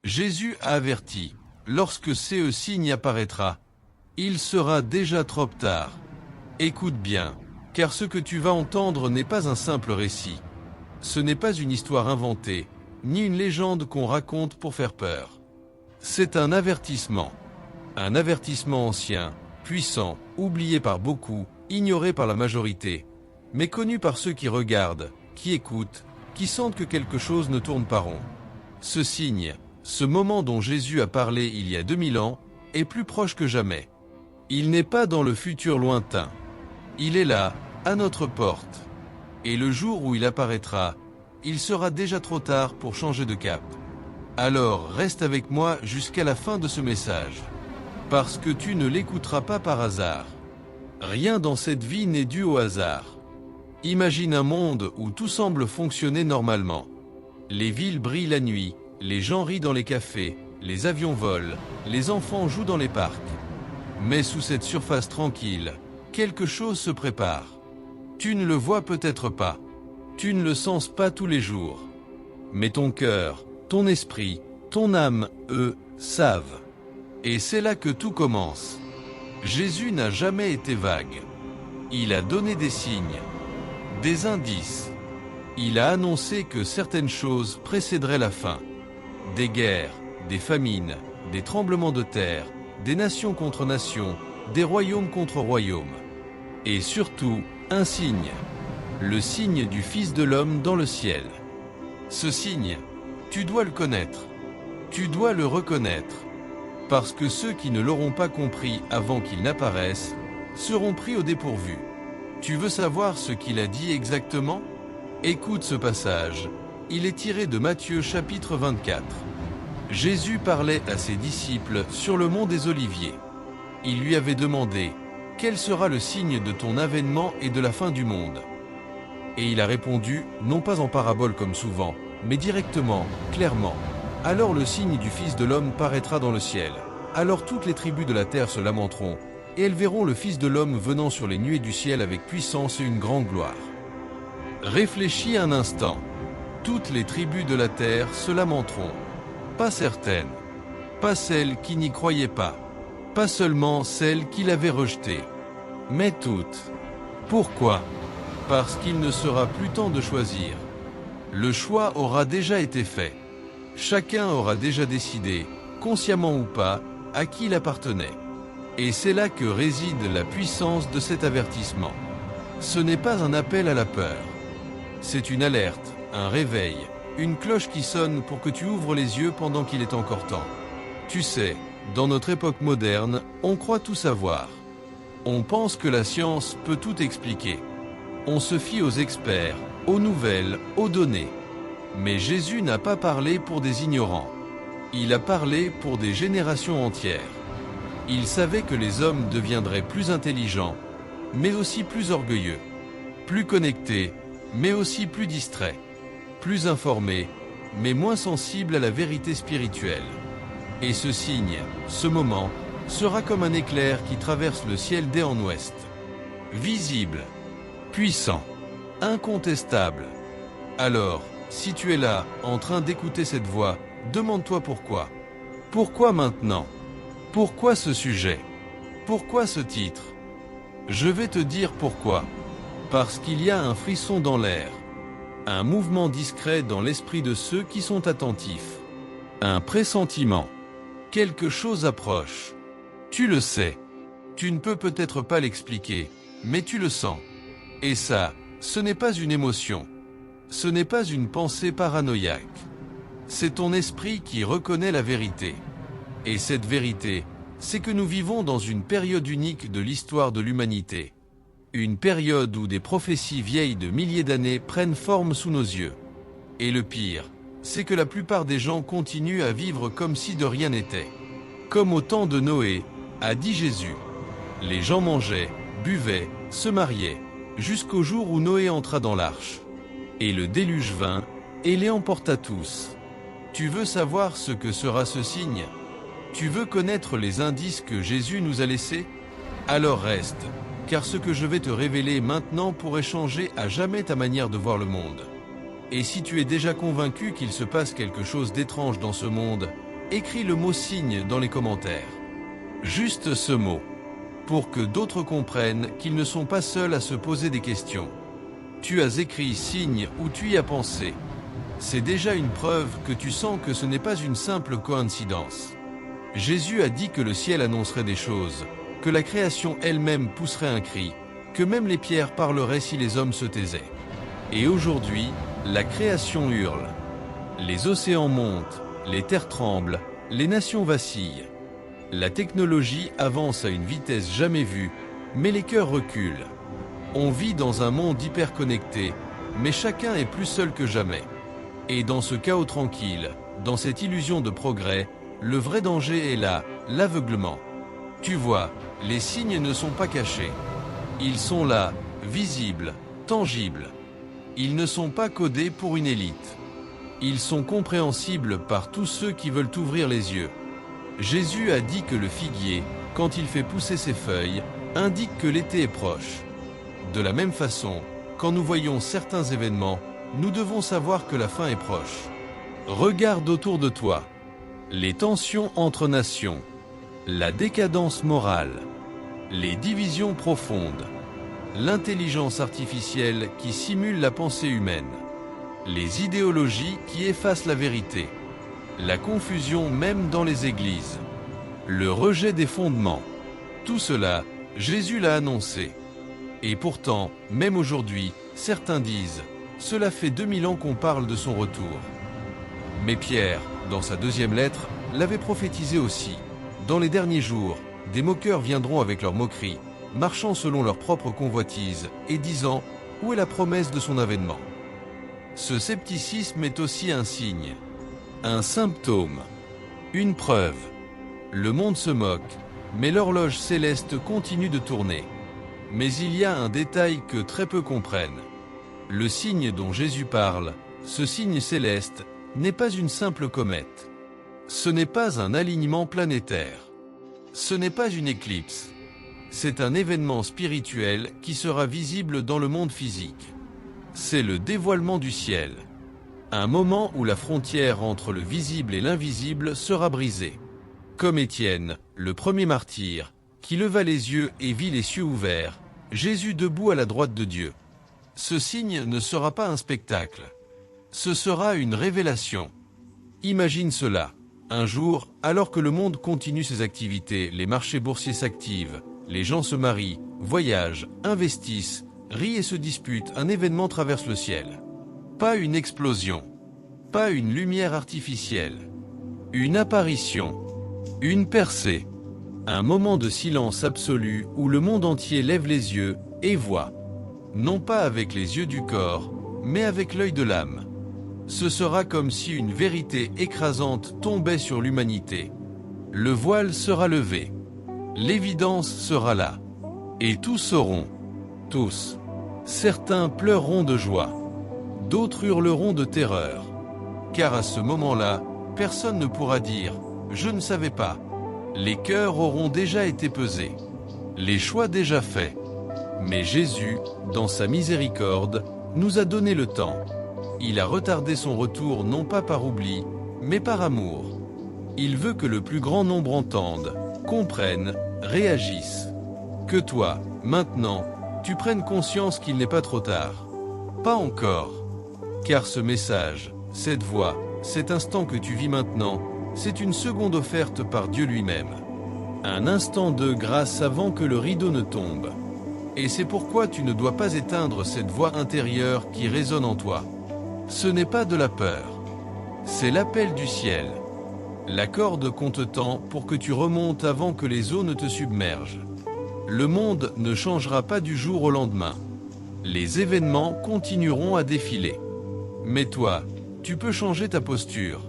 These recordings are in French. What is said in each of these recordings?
Jésus a averti, lorsque ce signe apparaîtra, il sera déjà trop tard. Écoute bien, car ce que tu vas entendre n'est pas un simple récit. Ce n'est pas une histoire inventée, ni une légende qu'on raconte pour faire peur. C'est un avertissement ancien, puissant, oublié par beaucoup, ignoré par la majorité, mais connu par ceux qui regardent, qui écoutent, qui sentent que quelque chose ne tourne pas rond. Ce signe, ce moment dont Jésus a parlé il y a 2000 ans, est plus proche que jamais. Il n'est pas dans le futur lointain. Il est là, à notre porte. Et le jour où il apparaîtra, il sera déjà trop tard pour changer de cap. Alors reste avec moi jusqu'à la fin de ce message. Parce que tu ne l'écouteras pas par hasard. Rien dans cette vie n'est dû au hasard. Imagine un monde où tout semble fonctionner normalement. Les villes brillent la nuit, les gens rient dans les cafés, les avions volent, les enfants jouent dans les parcs. Mais sous cette surface tranquille, quelque chose se prépare. Tu ne le vois peut-être pas. Tu ne le sens pas tous les jours. Mais ton cœur, ton esprit, ton âme, eux, savent. Et c'est là que tout commence. Jésus n'a jamais été vague. Il a donné des signes, des indices. Il a annoncé que certaines choses précéderaient la fin. Des guerres, des famines, des tremblements de terre, des nations contre nations, des royaumes contre royaumes. Et surtout, un signe. Le signe du Fils de l'homme dans le ciel. Ce signe, tu dois le connaître. Tu dois le reconnaître. Parce que ceux qui ne l'auront pas compris avant qu'il n'apparaisse, seront pris au dépourvu. Tu veux savoir ce qu'il a dit exactement? Écoute ce passage. Il est tiré de Matthieu chapitre 24. Jésus parlait à ses disciples sur le mont des Oliviers. Il lui avait demandé, « Quel sera le signe de ton avènement et de la fin du monde ?» Et il a répondu, non pas en parabole comme souvent, mais directement, clairement. Alors le signe du Fils de l'homme paraîtra dans le ciel. Alors toutes les tribus de la terre se lamenteront, et elles verront le Fils de l'homme venant sur les nuées du ciel avec puissance et une grande gloire. Réfléchis un instant. Toutes les tribus de la terre se lamenteront. Pas certaines. Pas celles qui n'y croyaient pas. Pas seulement celles qui l'avaient rejeté. Mais toutes. Pourquoi? Parce qu'il ne sera plus temps de choisir. Le choix aura déjà été fait. Chacun aura déjà décidé, consciemment ou pas, à qui il appartenait. Et c'est là que réside la puissance de cet avertissement. Ce n'est pas un appel à la peur. C'est une alerte, un réveil, une cloche qui sonne pour que tu ouvres les yeux pendant qu'il est encore temps. Tu sais, dans notre époque moderne, on croit tout savoir. On pense que la science peut tout expliquer. On se fie aux experts, aux nouvelles, aux données. Mais Jésus n'a pas parlé pour des ignorants. Il a parlé pour des générations entières. Il savait que les hommes deviendraient plus intelligents, mais aussi plus orgueilleux, plus connectés, mais aussi plus distraits, plus informés, mais moins sensibles à la vérité spirituelle. Et ce signe, ce moment, sera comme un éclair qui traverse le ciel d'est en ouest. Visible, puissant, incontestable. Alors, si tu es là, en train d'écouter cette voix, demande-toi pourquoi. Pourquoi maintenant? Pourquoi ce sujet? Pourquoi ce titre? Je vais te dire pourquoi. Parce qu'il y a un frisson dans l'air. Un mouvement discret dans l'esprit de ceux qui sont attentifs. Un pressentiment. Quelque chose approche. Tu le sais. Tu ne peux peut-être pas l'expliquer, mais tu le sens. Et ça, ce n'est pas une émotion. Ce n'est pas une pensée paranoïaque. C'est ton esprit qui reconnaît la vérité. Et cette vérité, c'est que nous vivons dans une période unique de l'histoire de l'humanité. Une période où des prophéties vieilles de milliers d'années prennent forme sous nos yeux. Et le pire, c'est que la plupart des gens continuent à vivre comme si de rien n'était. Comme au temps de Noé, a dit Jésus. Les gens mangeaient, buvaient, se mariaient, jusqu'au jour où Noé entra dans l'arche. Et le déluge vint, et les emporta tous. Tu veux savoir ce que sera ce signe? Tu veux connaître les indices que Jésus nous a laissés? Alors reste, car ce que je vais te révéler maintenant pourrait changer à jamais ta manière de voir le monde. Et si tu es déjà convaincu qu'il se passe quelque chose d'étrange dans ce monde, écris le mot signe dans les commentaires. Juste ce mot, pour que d'autres comprennent qu'ils ne sont pas seuls à se poser des questions. Tu as écrit signe ou tu y as pensé. C'est déjà une preuve que tu sens que ce n'est pas une simple coïncidence. Jésus a dit que le ciel annoncerait des choses, que la création elle-même pousserait un cri, que même les pierres parleraient si les hommes se taisaient. Et aujourd'hui, la création hurle. Les océans montent, les terres tremblent, les nations vacillent. La technologie avance à une vitesse jamais vue, mais les cœurs reculent. On vit dans un monde hyper connecté, mais chacun est plus seul que jamais. Et dans ce chaos tranquille, dans cette illusion de progrès, le vrai danger est là, l'aveuglement. Tu vois, les signes ne sont pas cachés. Ils sont là, visibles, tangibles. Ils ne sont pas codés pour une élite. Ils sont compréhensibles par tous ceux qui veulent ouvrir les yeux. Jésus a dit que le figuier, quand il fait pousser ses feuilles, indique que l'été est proche. De la même façon, quand nous voyons certains événements, nous devons savoir que la fin est proche. Regarde autour de toi. Les tensions entre nations, la décadence morale, les divisions profondes, l'intelligence artificielle qui simule la pensée humaine, les idéologies qui effacent la vérité, la confusion même dans les églises, le rejet des fondements. Tout cela, Jésus l'a annoncé. Et pourtant, même aujourd'hui, certains disent « Cela fait 2000 ans qu'on parle de son retour ». Mais Pierre, dans sa deuxième lettre, l'avait prophétisé aussi. Dans les derniers jours, des moqueurs viendront avec leurs moqueries, marchant selon leur propre convoitise et disant « Où est la promesse de son avènement ?» Ce scepticisme est aussi un signe, un symptôme, une preuve. Le monde se moque, mais l'horloge céleste continue de tourner. Mais il y a un détail que très peu comprennent. Le signe dont Jésus parle, ce signe céleste, n'est pas une simple comète. Ce n'est pas un alignement planétaire. Ce n'est pas une éclipse. C'est un événement spirituel qui sera visible dans le monde physique. C'est le dévoilement du ciel. Un moment où la frontière entre le visible et l'invisible sera brisée. Comme Étienne, le premier martyr, qui leva les yeux et vit les cieux ouverts, Jésus debout à la droite de Dieu. Ce signe ne sera pas un spectacle. Ce sera une révélation. Imagine cela. Un jour, alors que le monde continue ses activités, les marchés boursiers s'activent, les gens se marient, voyagent, investissent, rient et se disputent, un événement traverse le ciel. Pas une explosion, pas une lumière artificielle, une apparition, une percée, un moment de silence absolu où le monde entier lève les yeux et voit, non pas avec les yeux du corps, mais avec l'œil de l'âme. Ce sera comme si une vérité écrasante tombait sur l'humanité. Le voile sera levé, l'évidence sera là, et tous sauront, tous. Certains pleureront de joie, d'autres hurleront de terreur, car à ce moment-là, personne ne pourra dire « je ne savais pas ». Les cœurs auront déjà été pesés, les choix déjà faits. Mais Jésus, dans sa miséricorde, nous a donné le temps. Il a retardé son retour non pas par oubli, mais par amour. Il veut que le plus grand nombre entende, comprenne, réagisse. Que toi, maintenant, tu prennes conscience qu'il n'est pas trop tard. Pas encore. Car ce message, cette voix, cet instant que tu vis maintenant, c'est une seconde offerte par Dieu lui-même. Un instant de grâce avant que le rideau ne tombe. Et c'est pourquoi tu ne dois pas éteindre cette voix intérieure qui résonne en toi. Ce n'est pas de la peur. C'est l'appel du ciel. La corde qu'on te tend pour que tu remontes avant que les eaux ne te submergent. Le monde ne changera pas du jour au lendemain. Les événements continueront à défiler. Mais toi, tu peux changer ta posture.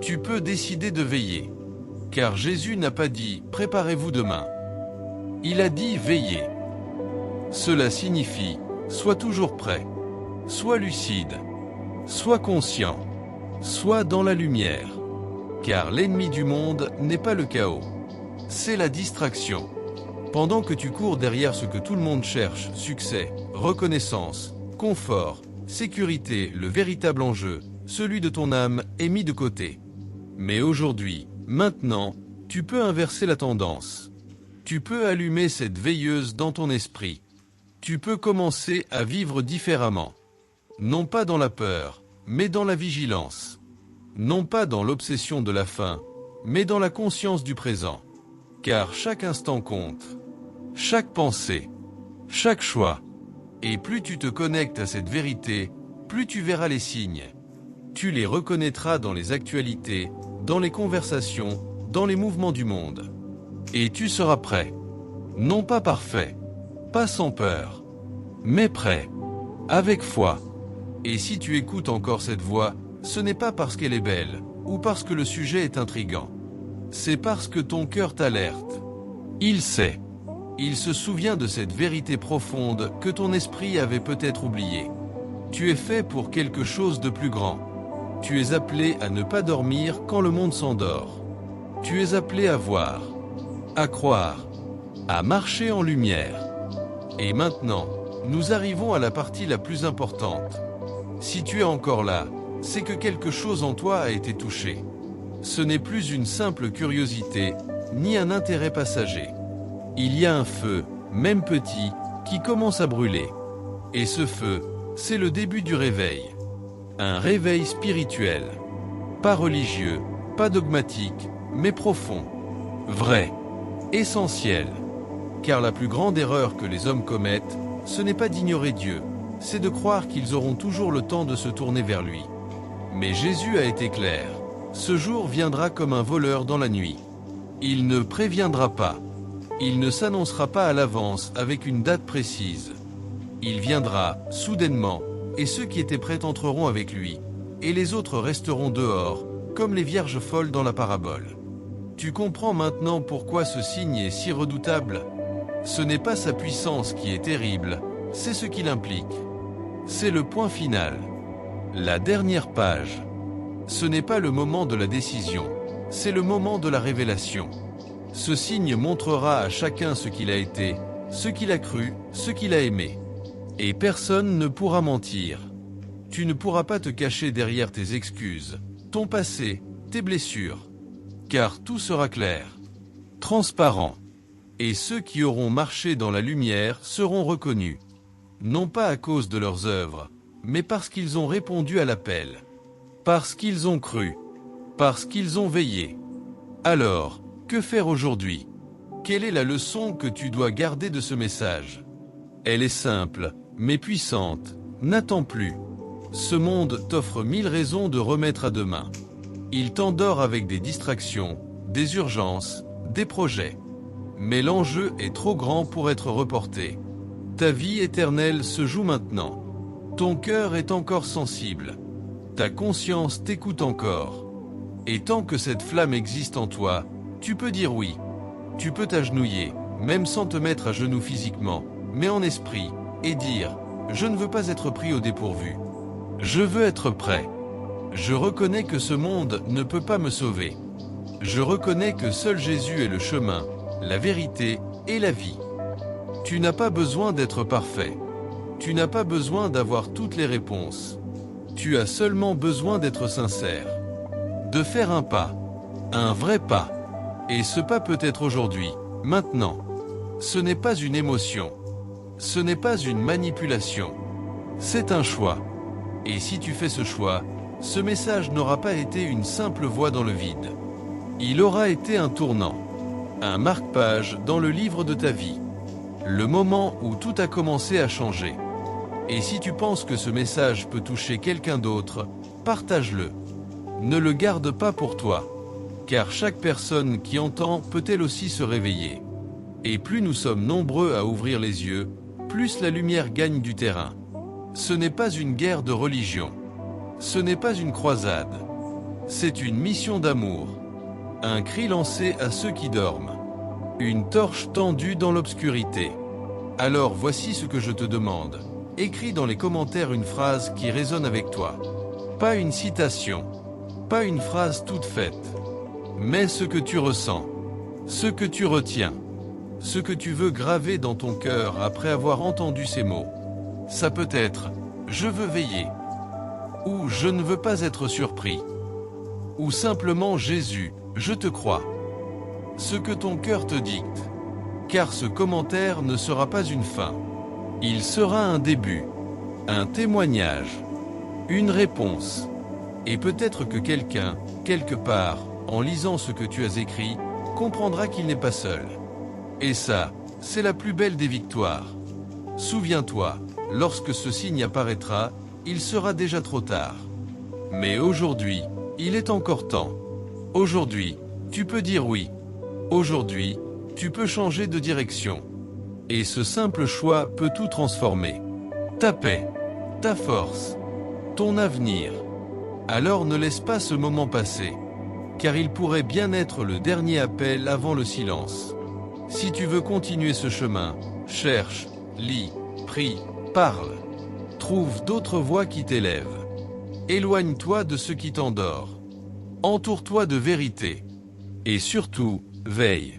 Tu peux décider de veiller. Car Jésus n'a pas dit « préparez-vous demain ». Il a dit « veillez ». Cela signifie « sois toujours prêt, sois lucide, sois conscient, sois dans la lumière ». Car l'ennemi du monde n'est pas le chaos, c'est la distraction. Pendant que tu cours derrière ce que tout le monde cherche, succès, reconnaissance, confort, sécurité, le véritable enjeu, celui de ton âme, est mis de côté. Mais aujourd'hui, Maintenant, tu peux inverser la tendance. Tu peux allumer cette veilleuse dans ton esprit. Tu peux commencer à vivre différemment. Non pas dans la peur, mais dans la vigilance. Non pas dans l'obsession de la fin, mais dans la conscience du présent. Car chaque instant compte. Chaque pensée. Chaque choix. Et plus tu te connectes à cette vérité, plus tu verras les signes. Tu les reconnaîtras dans les actualités, dans les conversations, dans les mouvements du monde. Et tu seras prêt. Non pas parfait, pas sans peur, mais prêt, avec foi. Et si tu écoutes encore cette voix, ce n'est pas parce qu'elle est belle, ou parce que le sujet est intrigant. C'est parce que ton cœur t'alerte. Il sait. Il se souvient de cette vérité profonde que ton esprit avait peut-être oubliée. Tu es fait pour quelque chose de plus grand. Tu es appelé à ne pas dormir quand le monde s'endort. Tu es appelé à voir, à croire, à marcher en lumière. Et maintenant, nous arrivons à la partie la plus importante. Si tu es encore là, c'est que quelque chose en toi a été touché. Ce n'est plus une simple curiosité, ni un intérêt passager. Il y a un feu, même petit, qui commence à brûler. Et ce feu, c'est le début du réveil. Un réveil spirituel. Pas religieux, pas dogmatique, mais profond. Vrai. Essentiel. Car la plus grande erreur que les hommes commettent, ce n'est pas d'ignorer Dieu, c'est de croire qu'ils auront toujours le temps de se tourner vers lui. Mais Jésus a été clair. Ce jour viendra comme un voleur dans la nuit. Il ne préviendra pas. Il ne s'annoncera pas à l'avance avec une date précise. Il viendra, soudainement, et ceux qui étaient prêts entreront avec lui, et les autres resteront dehors, comme les vierges folles dans la parabole. Tu comprends maintenant pourquoi ce signe est si redoutable? Ce n'est pas sa puissance qui est terrible, c'est ce qu'il implique. C'est le point final. La dernière page. Ce n'est pas le moment de la décision, c'est le moment de la révélation. Ce signe montrera à chacun ce qu'il a été, ce qu'il a cru, ce qu'il a aimé. Et personne ne pourra mentir. Tu ne pourras pas te cacher derrière tes excuses, ton passé, tes blessures. Car tout sera clair, transparent. Et ceux qui auront marché dans la lumière seront reconnus. Non pas à cause de leurs œuvres, mais parce qu'ils ont répondu à l'appel. Parce qu'ils ont cru. Parce qu'ils ont veillé. Alors, que faire aujourd'hui? Quelle est la leçon que tu dois garder de ce message? Elle est simple, mais puissante. N'attends plus. Ce monde t'offre 1000 raisons de remettre à demain. Il t'endort avec des distractions, des urgences, des projets. Mais l'enjeu est trop grand pour être reporté. Ta vie éternelle se joue maintenant. Ton cœur est encore sensible. Ta conscience t'écoute encore. Et tant que cette flamme existe en toi, tu peux dire oui. Tu peux t'agenouiller, même sans te mettre à genoux physiquement, mais en esprit, et dire « Je ne veux pas être pris au dépourvu. Je veux être prêt. Je reconnais que ce monde ne peut pas me sauver. Je reconnais que seul Jésus est le chemin, la vérité et la vie. » Tu n'as pas besoin d'être parfait. Tu n'as pas besoin d'avoir toutes les réponses. Tu as seulement besoin d'être sincère. De faire un pas. Un vrai pas. Et ce pas peut être aujourd'hui, maintenant. Ce n'est pas une émotion. Ce n'est pas une manipulation. C'est un choix. Et si tu fais ce choix, ce message n'aura pas été une simple voix dans le vide. Il aura été un tournant. Un marque-page dans le livre de ta vie. Le moment où tout a commencé à changer. Et si tu penses que ce message peut toucher quelqu'un d'autre, partage-le. Ne le garde pas pour toi. Car chaque personne qui entend peut elle aussi se réveiller. Et plus nous sommes nombreux à ouvrir les yeux, plus la lumière gagne du terrain. Ce n'est pas une guerre de religion. Ce n'est pas une croisade. C'est une mission d'amour. Un cri lancé à ceux qui dorment. Une torche tendue dans l'obscurité. Alors voici ce que je te demande. Écris dans les commentaires une phrase qui résonne avec toi. Pas une citation. Pas une phrase toute faite. Mais ce que tu ressens. Ce que tu retiens. Ce que tu veux graver dans ton cœur après avoir entendu ces mots. Ça peut être « Je veux veiller » ou « Je ne veux pas être surpris » ou simplement « Jésus, Je te crois. Ce que ton cœur te dicte. Car ce commentaire ne sera pas une fin. Il sera un début, un témoignage, une réponse. Et peut-être que quelqu'un, quelque part, en lisant ce que tu as écrit, comprendra qu'il n'est pas seul. Et ça, c'est la plus belle des victoires. Souviens-toi, lorsque ce signe apparaîtra, il sera déjà trop tard. Mais aujourd'hui, il est encore temps. Aujourd'hui, tu peux dire oui. Aujourd'hui, tu peux changer de direction. Et ce simple choix peut tout transformer. Ta paix, ta force, ton avenir. Alors ne laisse pas ce moment passer. Car il pourrait bien être le dernier appel avant le silence. Si tu veux continuer ce chemin, cherche, lis, prie, parle. Trouve d'autres voies qui t'élèvent. Éloigne-toi de ce qui t'endort. Entoure-toi de vérité. Et surtout, veille.